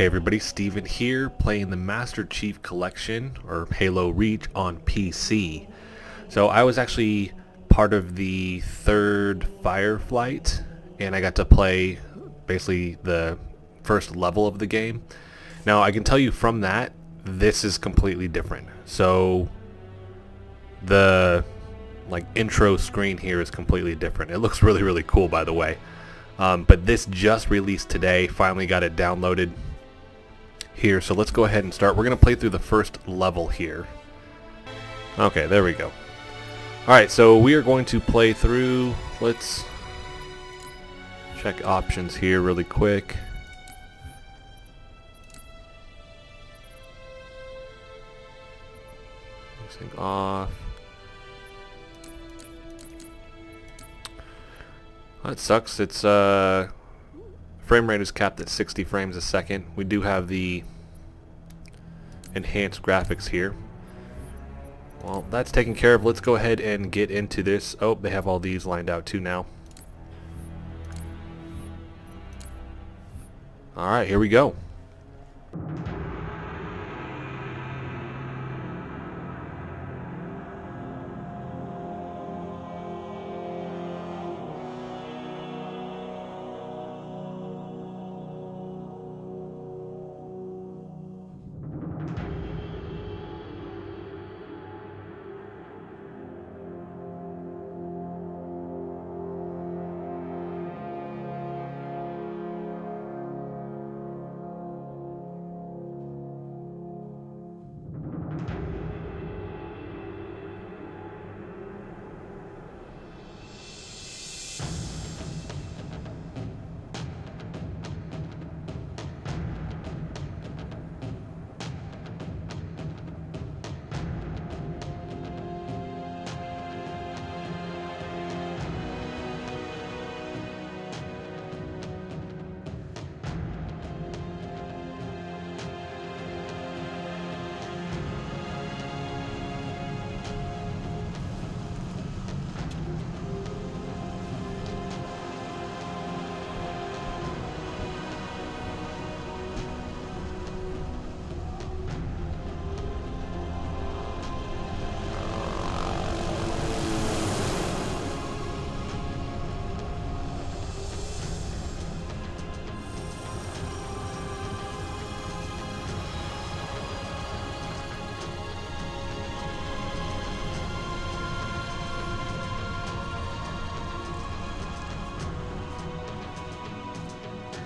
Hey everybody, Steven here, playing the Master Chief Collection, or Halo Reach, on PC. So I was actually part of the third Fireflight, and I got to play basically the first level of the game. Now I can tell you from that, this is completely different. So the intro screen here is completely different. It looks really cool, by the way. But this just released today, finally got it downloaded here, so let's go ahead and start. We're going to play through the first level here. Okay, there we go. Alright, so we are going to play through. Let's check options here really quick. This thing off. That sucks. It's frame rate is capped at 60 frames a second. We do have the enhanced graphics here. Well, that's taken care of. Let's go ahead and get into this. Oh, they have all these lined out too now. Alright, here we go.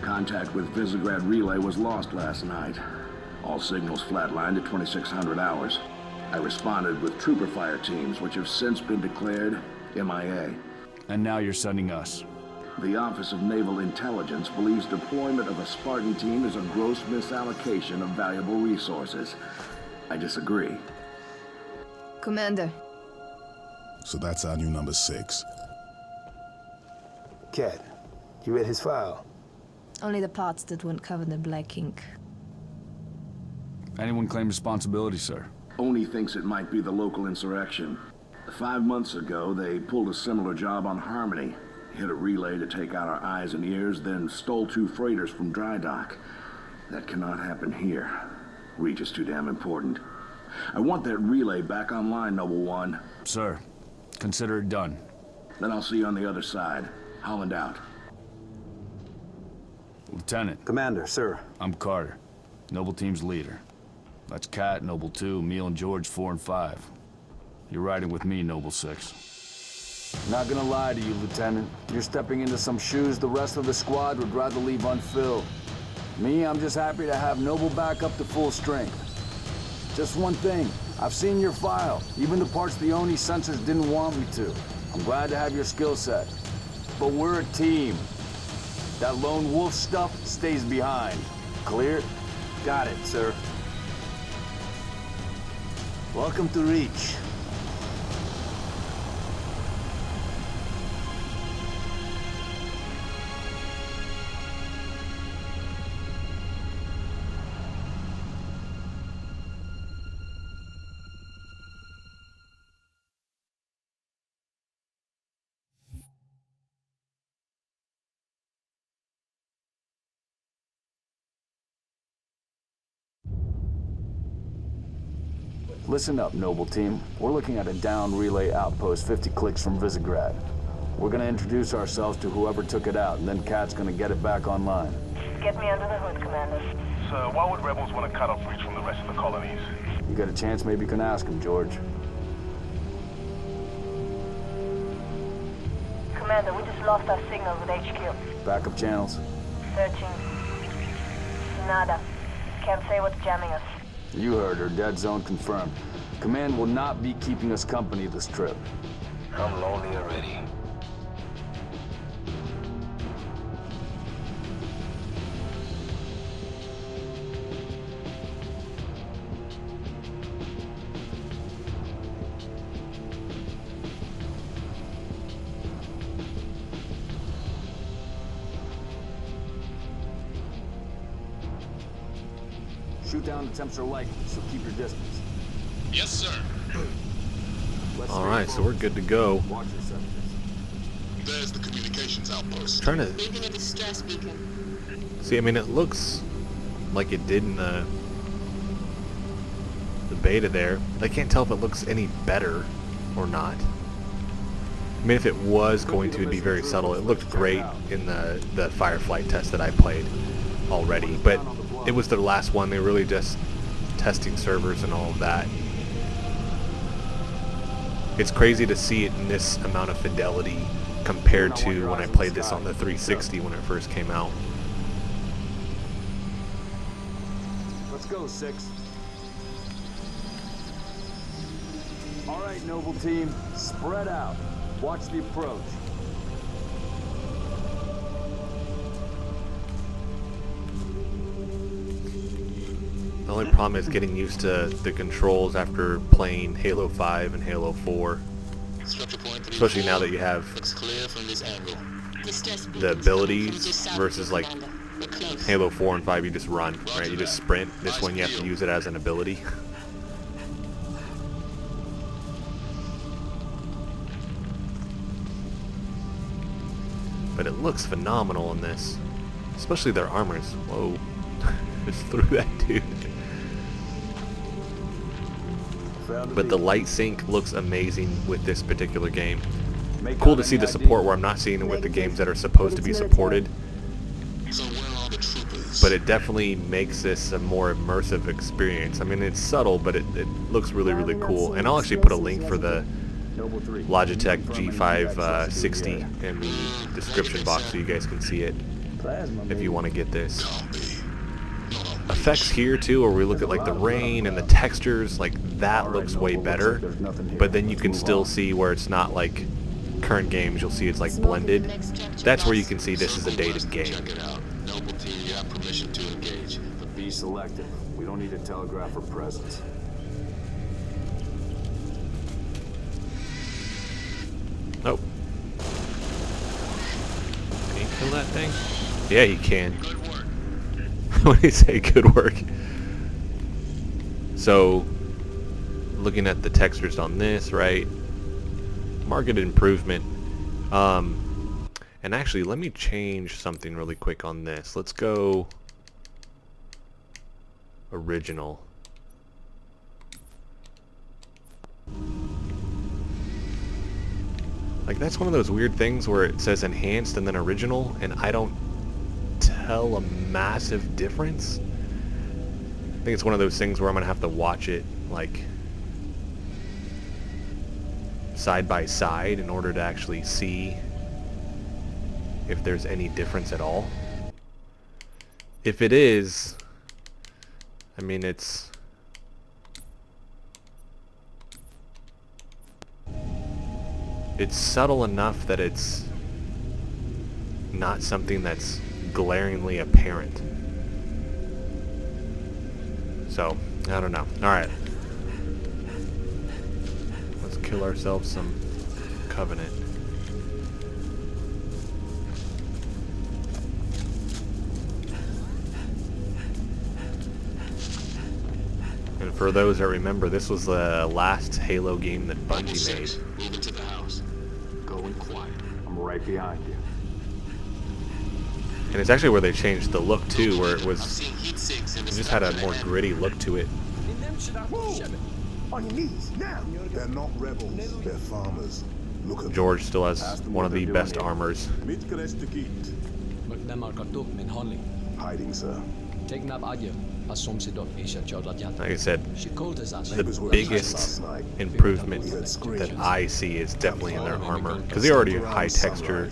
Contact with Visegrad Relay was lost last night. All signals flatlined at 2600 hours. I responded with trooper fire teams, which have since been declared MIA. And now you're sending us. The Office of Naval Intelligence believes deployment of a Spartan team is a gross misallocation of valuable resources. I disagree. Commander. So that's our new number 6. Cat, you read his file? Only the parts that weren't covered in black ink. Anyone claim responsibility, sir? Only thinks it might be the local insurrection. 5 months ago, they pulled a similar job on Harmony. Hit a relay to take out our eyes and ears, then stole 2 freighters from dry dock. That cannot happen here. Reach is too damn important. I want that relay back online, Noble One. Sir, consider it done. Then I'll see you on the other side. Holland out. Lieutenant. Commander, sir. I'm Carter, Noble Team's leader. That's Cat, Noble 2, Emil and George 4 and 5. You're riding with me, Noble 6. Not gonna lie to you, Lieutenant. You're stepping into some shoes the rest of the squad would rather leave unfilled. Me, I'm just happy to have Noble back up to full strength. Just one thing, I've seen your file, even the parts the Oni sensors didn't want me to. I'm glad to have your skill set. But we're a team. That lone wolf stuff stays behind. Clear? Got it, sir. Welcome to Reach. Listen up, Noble Team. We're looking at a down relay outpost 50 clicks from Visegrad. We're gonna introduce ourselves to whoever took it out, and then Kat's gonna get it back online. Get me under the hood, Commander. Sir, why would rebels want to cut off Reach from the rest of the colonies? You got a chance, maybe you can ask him, George. Commander, we just lost our signal with HQ. Backup channels? Searching. Nada. Can't say what's jamming us. You heard her. Dead zone confirmed. Command will not be keeping us company this trip. I'm lonely already. Shoot down attempts are likely, so keep your distance. Yes, sir. All right, so we're good to go. Watch your sectors. There's the communications outpost. Trying to Leaving a distress beacon. see. I mean, it looks like it did in the beta there. I can't tell if it looks any better or not. I mean, if it was going to, it'd be very subtle. It looked great in the Firefly test that I played already, but it was their last one. They were really just testing servers and all of that. It's crazy to see it in this amount of fidelity compared to when I played this on the 360 when it first came out. Let's go, 6. All right, Noble Team, spread out. Watch the approach. The only problem is getting used to the controls after playing Halo 5 and Halo 4. Especially now that you have the abilities versus like Halo 4 and 5, you just run, right? You just sprint. This one you have to use it as an ability. But it looks phenomenal in this. Especially their armors. Whoa. Just threw that dude. But the light sync looks amazing with this particular game. Cool to see the support where I'm not seeing it with the games that are supposed to be supported. But it definitely makes this a more immersive experience. I mean, it's subtle, but it looks really, really cool. And I'll actually put a link for the Logitech G560 in the description box so you guys can see it if you want to get this. Effects here too, where we look at like the rain and the textures, like that looks way better, but then you can still see where it's not like current games. You'll see it's like blended. That's where you can see this is a dated game. Noble Team, you have permission to engage. But be selective. We don't need to telegraph our presence. Oh. Can you kill that thing? Yeah, you can. When you say good work. So, looking at the textures on this, right? Marked improvement. And actually, let me change something really quick on this. Let's go original. Like, that's one of those weird things where it says enhanced and then original, and I don't tell a massive difference. I think it's one of those things where I'm gonna have to watch it like side by side in order to actually see if there's any difference at all. If it is, I mean, it's subtle enough that it's not something that's glaringly apparent. So, I don't know. Alright. Let's kill ourselves some Covenant. And for those that remember, this was the last Halo game that Bungie made. Move into the house. Going quiet. I'm right behind you. And it's actually where they changed the look too, where it was, it just had a more gritty look to it. On your knees, now! They're not rebels, they're farmers. Look at George still has one of the best armors. Hiding, sir. Like I said, the biggest improvement that I see is definitely in their armor, because they already are high texture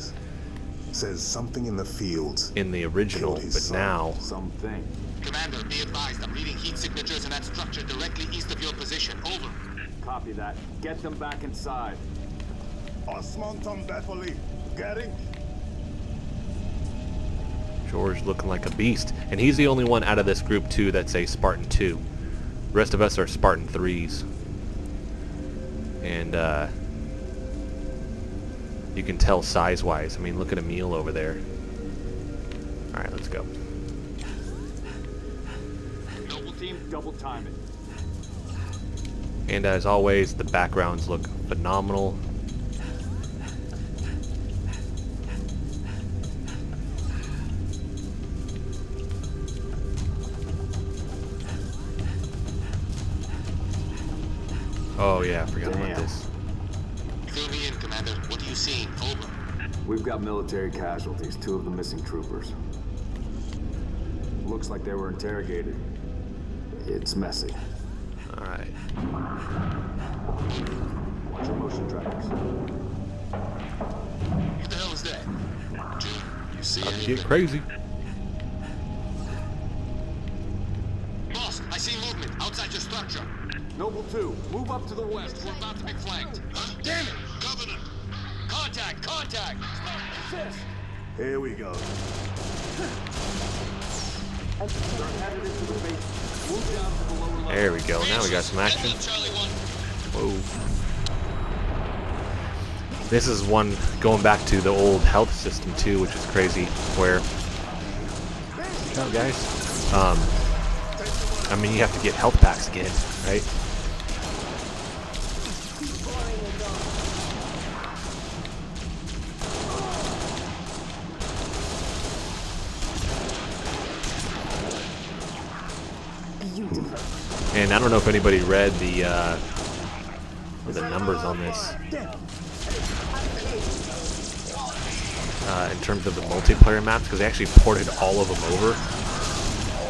Says something in the fields. in the original, but now Something. Commander, be advised, I'm reading heat signatures in that structure directly east of your position. Over. Copy that. Get them back inside. Osman Tambefoli, getting? George looking like a beast, and he's the only one out of this group too that's a Spartan 2. The rest of us are Spartan 3s, and you can tell size-wise. I mean, look at Emil over there. All right, let's go. Noble team, double time it. And as always, the backgrounds look phenomenal. Oh yeah, I forgot about this. Fill me in, Commander. What are you seeing? Over. We've got military casualties, 2 of the missing troopers. Looks like they were interrogated. It's messy. All right. Watch your motion trackers. What the hell is that? June, you see About to anything? get crazy. Boss, I see movement outside your structure. Noble 2, move up to the west. We're about to be flanked. Huh? Damn it! Covenant! Contact! Contact! Assist! Here we go. They're headed into the base. Move down to the lower level. There we go. Now we got some action. Charlie 1. Whoa. This is one going back to the old health system too, which is crazy. Where, good job, guys. I mean, you have to get health packs again, right? And I don't know if anybody read the numbers on this in terms of the multiplayer maps, because they actually ported all of them over.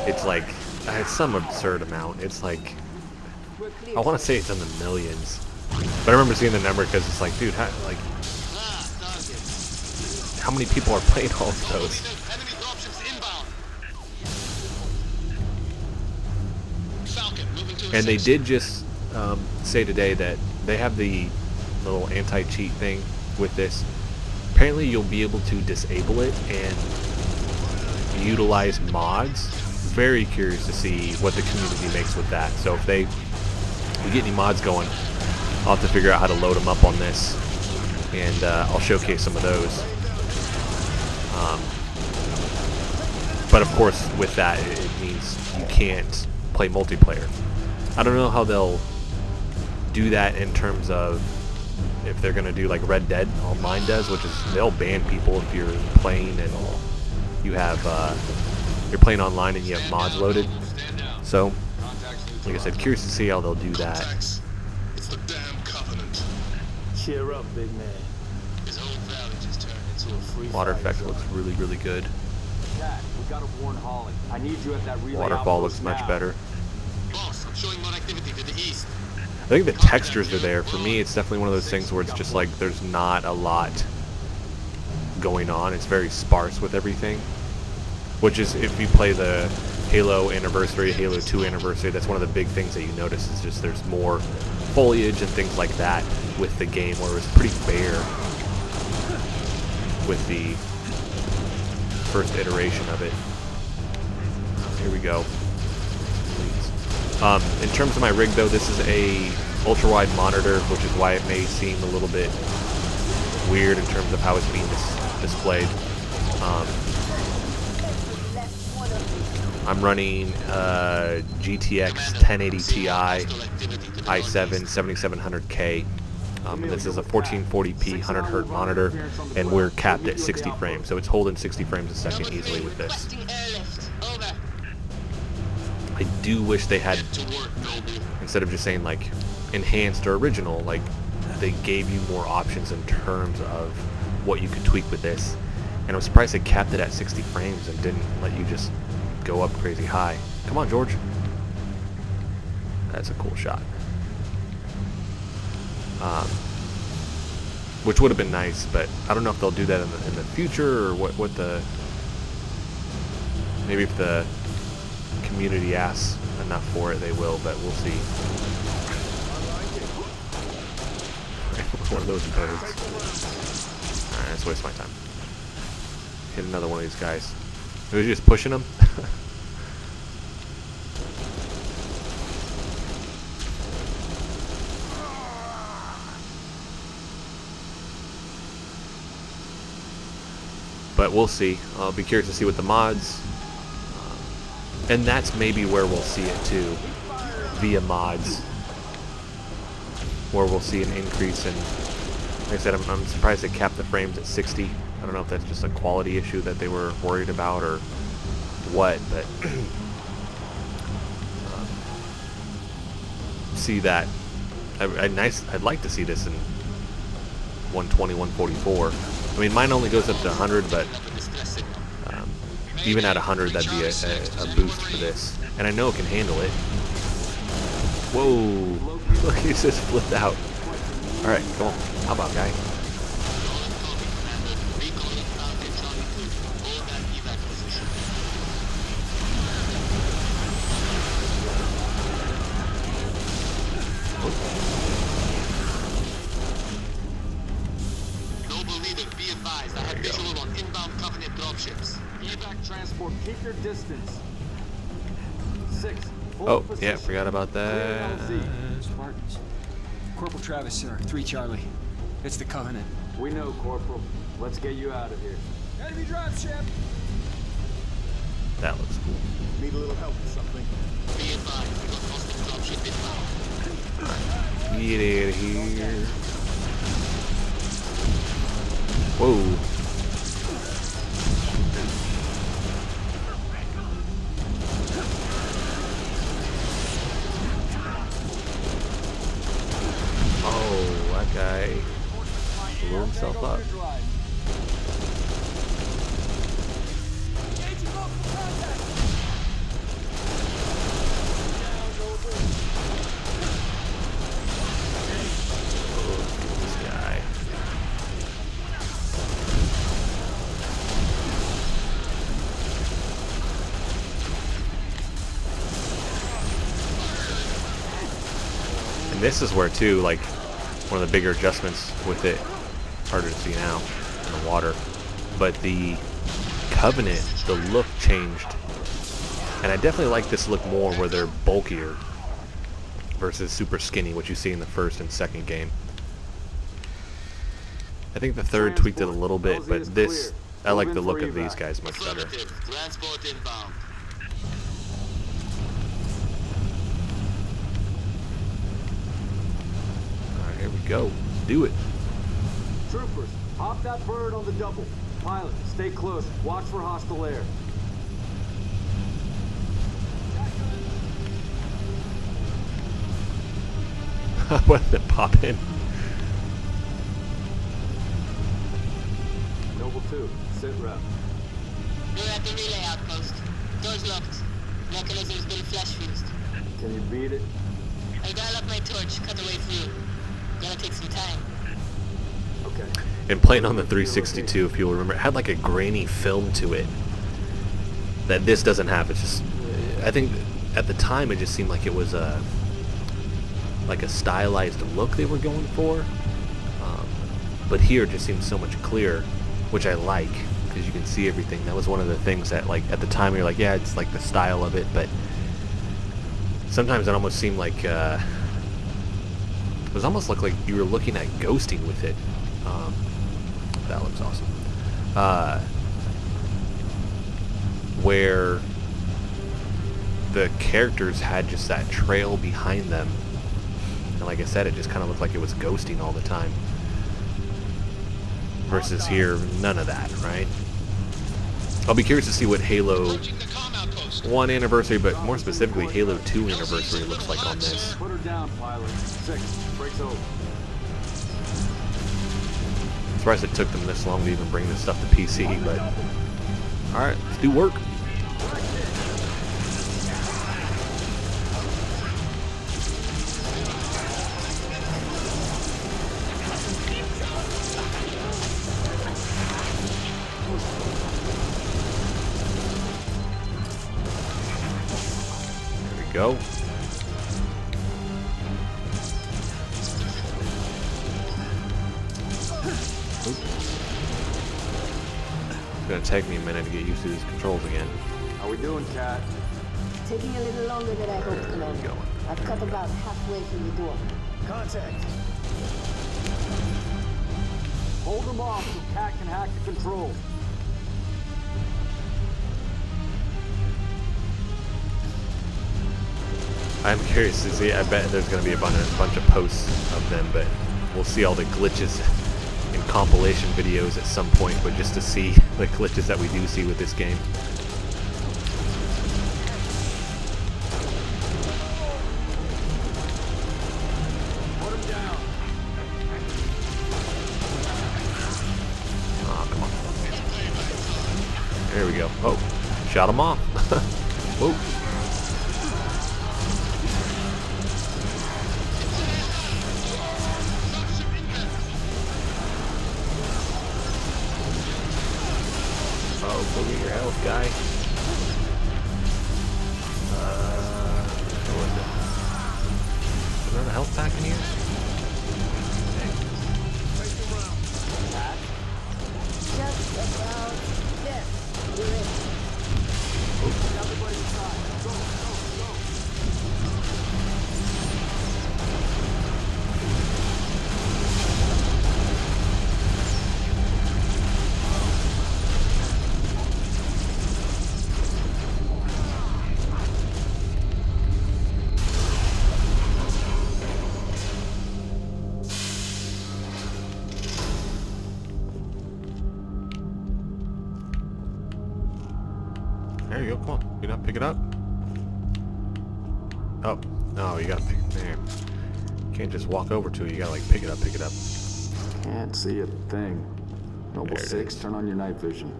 It's like it's some absurd amount. It's like, I want to say it's in the millions, but I remember seeing the number because it's like, dude, how many people are playing all of those? Enemy dropships inbound. Falcon moving to And they did just say today that they have the little anti-cheat thing with this. Apparently you'll be able to disable it and utilize mods. Very curious to see what the community makes with that. So if we get any mods going, I'll have to figure out how to load them up on this, and I'll showcase some of those. But of course, with that, it means you can't play multiplayer. I don't know how they'll do that in terms of if they're going to do like Red Dead Online does, which is they'll ban people if you're playing and you have you're playing online and you have mods loaded. So, like I said, curious to see how they'll do that. It's the damn Covenant. Cheer up, big man. His whole valley just turned into a free Water effect looks really, really good. Cat, we gotta warn Holly. I need you at that relay Waterfall outpost looks much now. better. Boss, I'm showing more activity to the east. I think the textures are there. For me, it's definitely one of those things where it's just like there's not a lot going on. It's very sparse with everything. Which is, if you play the Halo Anniversary, Halo 2 Anniversary, that's one of the big things that you notice is just there's more foliage and things like that with the game, where it was pretty bare with the first iteration of it. Here we go. In terms of my rig though, this is a ultra-wide monitor, which is why it may seem a little bit weird in terms of how it's being displayed. I'm running GTX 1080 Ti i7 7700K. This is a 1440p 100Hz monitor, and we're capped at 60 frames, so it's holding 60 frames a second easily with this. I do wish they had, instead of just saying like enhanced or original. Like, they gave you more options in terms of what you could tweak with this. And I'm surprised they capped it at 60 frames and didn't let you just go up crazy high. Come on, George. That's a cool shot. Which would have been nice, but I don't know if they'll do that in the future, or what the... Maybe if the community asks enough for it, they will, but we'll see. One of those birds. Alright, let's waste my time. Hit another one of these guys. Was he just pushing them? But we'll see. I'll be curious to see what the mods... and that's maybe where we'll see it too. Via mods. Where we'll see an increase in... Like I said, I'm surprised they capped the frames at 60. I don't know if that's just a quality issue that they were worried about or what, but... see that... I'd like to see this in 120, 144. I mean, mine only goes up to 100, but even at 100, that'd be a boost for this. And I know it can handle it. Whoa! Look, he just flipped out. Alright, come on. How about, guy? Keep your distance. 6. Oh, yeah, forgot about that. Spartans. Corporal Travis, sir. 3 Charlie. It's the Covenant. We know, Corporal. Let's get you out of here. Enemy drive ship! That looks cool. Need a little help with something? Be advised, we got hostile dropship inbound. Get out of here. Whoa. Guy blew himself up. Oh, this guy. And this is where too, like, one of the bigger adjustments with it, harder to see now in the water, but the Covenant, the look changed, and I definitely like this look more where they're bulkier versus super skinny, which you see in the first and second game. I think the third tweaked it a little bit, but this, I like the look of these guys much better. Transport inbound. Here we go. Let's do it. Troopers, hop that bird on the double. Pilot, stay close. Watch for hostile air. What did it pop in? Noble 2, sit rep. We're at the relay outpost. Doors locked. Mechanism's been flash fused. Can you beat it? I dial up my torch, cut the way through. Gonna take some time. Okay. And playing on the 362, if you'll remember, it had like a grainy film to it that this doesn't have. It's just, I think at the time it just seemed like it was a stylized look they were going for. But here it just seems so much clearer, which I like, because you can see everything. That was one of the things that, like, at the time you're like, yeah, it's like the style of it, but sometimes it almost seemed like it was almost like you were looking at ghosting with it. That looks awesome. Where the characters had just that trail behind them, and like I said, it just kind of looked like it was ghosting all the time. Versus here, none of that, right? I'll be curious to see what Halo 1 anniversary, but more specifically Halo 2 anniversary looks like on this. Put her down, pilot. 6, breaks over. I'm surprised it took them this long to even bring this stuff to PC, but alright, let's do work. Go. Oops. It's gonna take me a minute to get used to these controls again. How we doing, Cat? Taking a little longer than I hoped, Commander. I've cut about halfway through the door. Contact. Hold them off so Cat can hack the controls. I'm curious to see. I bet there's going to be a bunch of posts of them, but we'll see all the glitches and compilation videos at some point. But just to see the glitches that we do see with this game. Put him down. Oh, come on. There we go. Oh, shot him off. Whoa. Look at your health, guy. What was it? Is there a health pack in here? Just about there. You're in. Everybody inside. Go, go, go. There you go, come on. You not pick it up? Oh, no, you gotta pick it there. You can't just walk over to it, you gotta like pick it up, pick it up. Can't see a thing. Noble There it 6, is. turn on your night vision.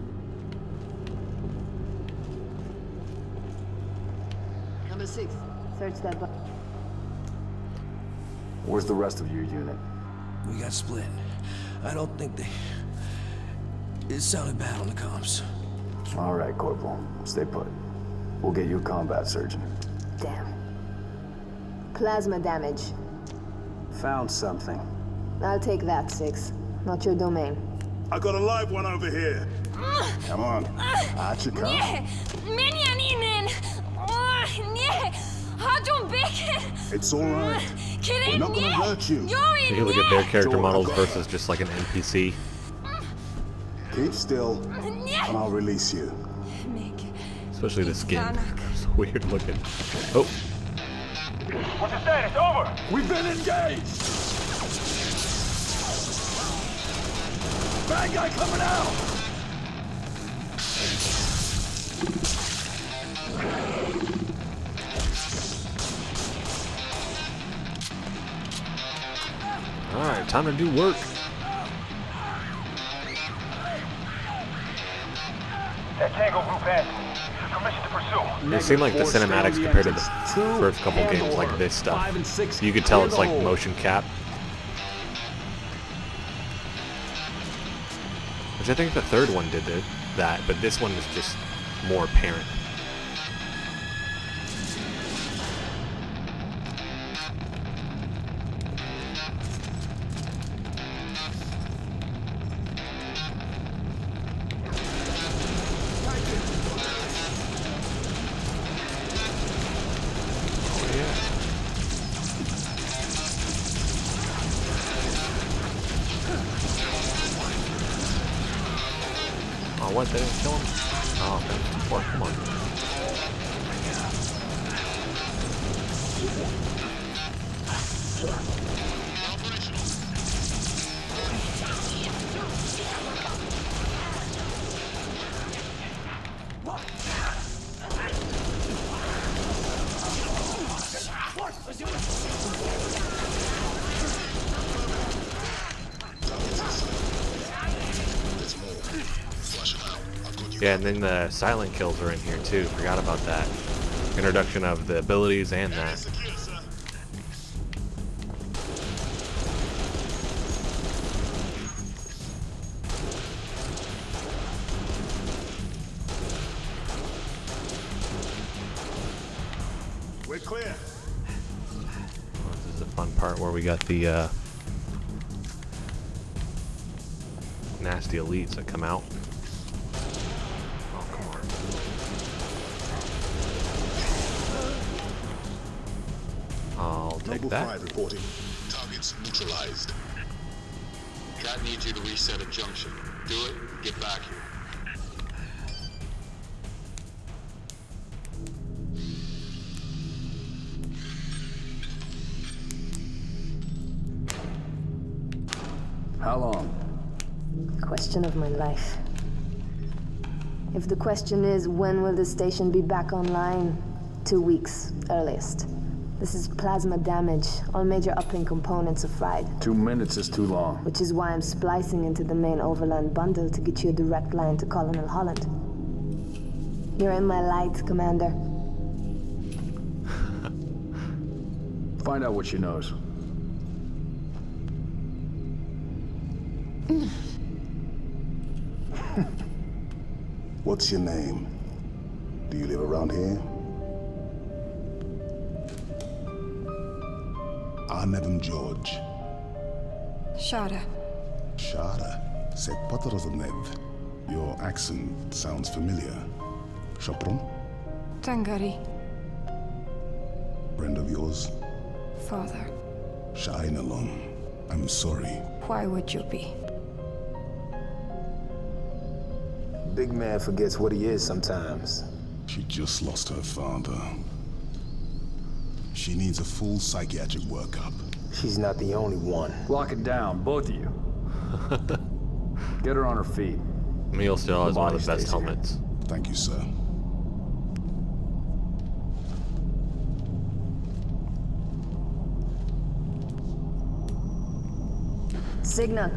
Number 6. Search that button. Where's the rest of your unit? We got split. I don't think they... It sounded bad on the comms. All right, Corporal. Stay put. We'll get you a combat surgeon. Damn. Plasma damage. Found something. I'll take that, 6. Not your domain. I got a live one over here. Come on. Out you come. It's all right. We're not gonna hurt you. You can look at their character models versus just like an NPC. Keep still, and I'll release you. Especially the skin. It's weird looking. Oh. What's the status? Over! We've been engaged! Bad guy coming out! Alright, time to do work. That Tango group has me. Permission to pursue. It seemed like the cinematics compared to the first couple games, like this stuff, you could tell it's like motion cap. Which I think the third one did that, but this one is just more apparent. Oh, what? They didn't kill him? Oh, that was too far. Come on. Yeah, and then the silent kills are in here too. Forgot about that. Introduction of the abilities and that. We're clear. This is the fun part where we got the nasty elites that come out. Oh, come on. I'll take Noble that. 5 reporting. Targets neutralized. Cat needs you to reset a junction. Do it, get back here. How long? Question of my life. If the question is, when will the station be back online? 2 weeks, earliest. This is plasma damage. All major uplink components are fried. 2 minutes is too long. Which is why I'm splicing into the main overland bundle to get you a direct line to Colonel Holland. You're in my light, Commander. Find out what she knows. What's your name? Do you live around here? Arnevim George. Shada. Shada. C'est Nev. Your accent sounds familiar. Chopron? Tangari. Friend of yours? Father. Shainalon. I'm sorry. Why would you be? Big man forgets what he is sometimes. She just lost her father. She needs a full psychiatric workup. She's not the only one. Lock it down, both of you. Get her on her feet. Emil still has one of the best helmets. Thank you, sir. Signal.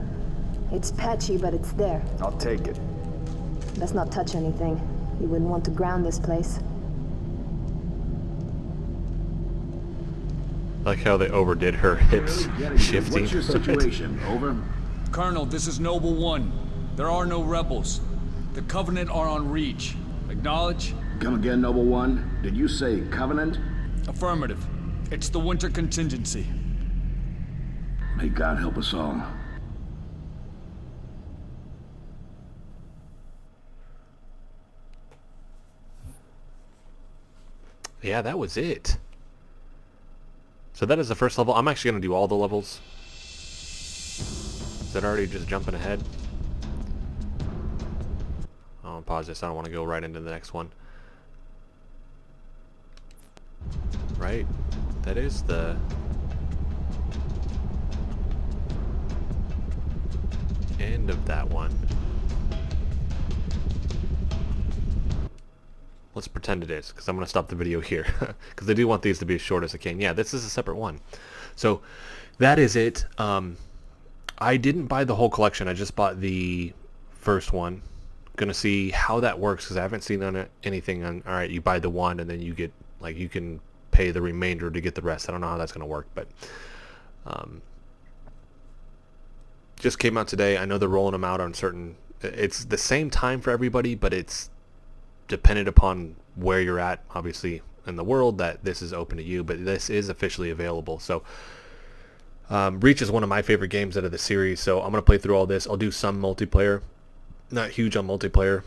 It's patchy, but it's there. I'll take it. Let's not touch anything. You wouldn't want to ground this place. Like how they overdid her hips shifting. What's your situation? Over? Colonel, this is Noble 1. There are no rebels. The Covenant are on Reach. Acknowledge? Come again, Noble 1. Did you say Covenant? Affirmative. It's the winter contingency. May God help us all. Yeah, that was it. So that is the first level. I'm actually going to do all the levels. Is that already just jumping ahead? I'll pause this. I don't want to go right into the next one. Right? That is the end of that one. Let's pretend it is, because I'm going to stop the video here. Because I do want these to be as short as I can. Yeah, this is a separate one. So, that is it. I didn't buy the whole collection. I just bought the first one. Going to see how that works, because I haven't seen on it anything on, alright, you buy the one, and then you get, like, you can pay the remainder to get the rest. I don't know how that's going to work, but just came out today. I know they're rolling them out on certain, it's the same time for everybody, but it's dependent upon where you're at, obviously, in the world, that this is open to you, but this is officially available. So Reach is one of my favorite games out of the series, so I'm going to play through all this. I'll do some multiplayer, not huge on multiplayer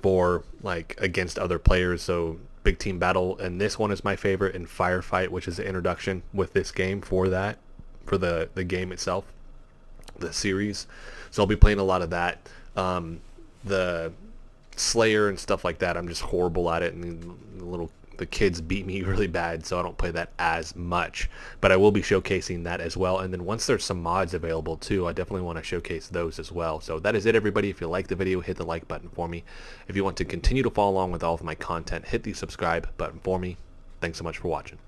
for like against other players, so big team battle, and this one is my favorite, and Firefight, which is the introduction with this game for that, for the game itself, the series. So I'll be playing a lot of that. The Slayer and stuff like that, I'm just horrible at it, and the kids beat me really bad, so I don't play that as much, but I will be showcasing that as well. And then once there's some mods available too, I definitely want to showcase those as well. So that is it, everybody. If you like the video, hit the like button for me. If you want to continue to follow along with all of my content, hit the subscribe button for me. Thanks so much for watching.